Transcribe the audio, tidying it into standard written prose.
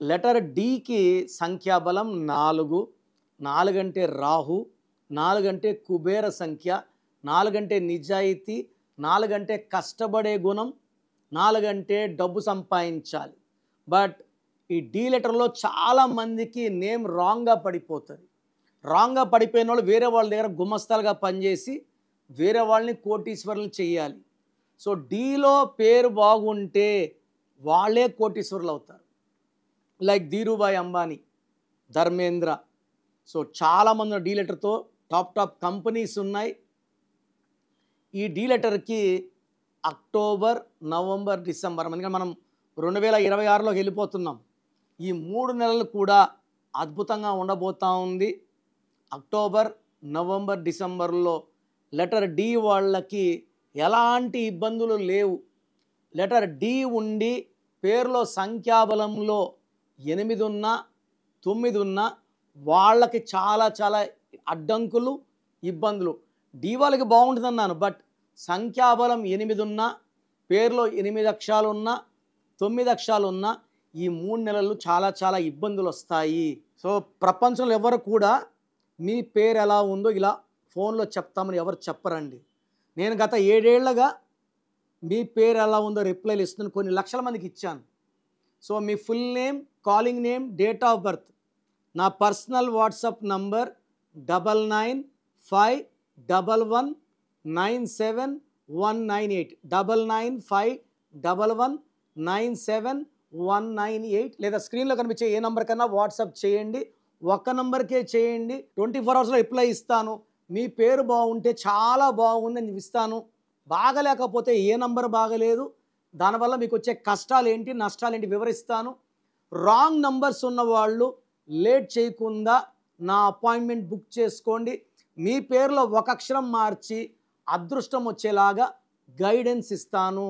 Letter డీకి సంఖ్యాబలం 4. 4 అంటే రాహు, 4 అంటే కుబేర సంఖ్య, 4 అంటే నిజాయితీ, 4 అంటే కష్టపడే గుణం, 4 అంటే డబ్బు సంపాదించాలి. బట్ ఈ డి లెటర్లో చాలామందికి నేమ్ రాంగ్గా పడిపోతుంది. రాంగ్గా పడిపోయిన వాళ్ళు వేరే వాళ్ళ దగ్గర గుమస్తాలుగా పనిచేసి వేరే వాళ్ళని కోటీశ్వరులు చేయాలి. సో డీలో పేరు బాగుంటే వాళ్ళే కోటీశ్వరులు అవుతారు. లైక్ ధీరుభాయ్ అంబానీ, ధర్మేంద్ర. సో చాలామంది డి లెటర్తో టాప్ కంపెనీస్ ఉన్నాయి. ఈ డి లెటర్కి అక్టోబర్, నవంబర్, డిసెంబర్, ఎందుకంటే మనం 2026లోకి వెళ్ళిపోతున్నాం. ఈ 3 నెలలు కూడా అద్భుతంగా ఉండబోతూ ఉంది. అక్టోబర్, నవంబర్, డిసెంబర్లో లెటర్ డి వాళ్ళకి ఎలాంటి ఇబ్బందులు లేవు. లెటర్ డి ఉండి పేరులో సంఖ్యాబలంలో 8 ఉన్నా 9 ఉన్నా వాళ్ళకి చాలా అడ్డంకులు, ఇబ్బందులు. డి వాళ్ళకి బాగుంటుంది అన్నాను. బట్ సంఖ్యాబలం 8 ఉన్నా, పేరులో 8 అక్షరాలు ఉన్నా, 9 అక్షరాలు ఉన్నా ఈ 3 నెలలు చాలా ఇబ్బందులు వస్తాయి. సో ప్రపంచంలో ఎవరు కూడా మీ పేరు ఎలా ఉందో ఇలా ఫోన్లో చెప్తామని ఎవరు చెప్పరండి. నేను గత 7 ఏళ్లుగా మీ పేరు ఎలా ఉందో రిప్లైలు ఇస్తున్నాను. కొన్ని లక్షల మందికి ఇచ్చాను. So me full name, calling name, date of birth, నా పర్సనల్ వాట్సాప్ నంబర్ 9951197198 9951197198 లేదా స్క్రీన్లో కనిపించే ఏ నంబర్ కన్నా వాట్సాప్ చేయండి. ఒక్క నంబర్కే చేయండి. 24 అవర్స్లో రిప్లై ఇస్తాను. మీ పేరు బాగుంటే చాలా బాగుంది అని ఇస్తాను. బాగలేకపోతే ఏ నంబర్ బాగలేదు, దానివల్ల మీకు వచ్చే కష్టాలు ఏంటి, నష్టాలు ఏంటి వివరిస్తాను. రాంగ్ నంబర్స్ ఉన్నవాళ్ళు లేట్ చేయకుండా నా అపాయింట్మెంట్ బుక్ చేసుకోండి. మీ పేరులో ఒక అక్షరం మార్చి అదృష్టం వచ్చేలాగా గైడెన్స్ ఇస్తాను.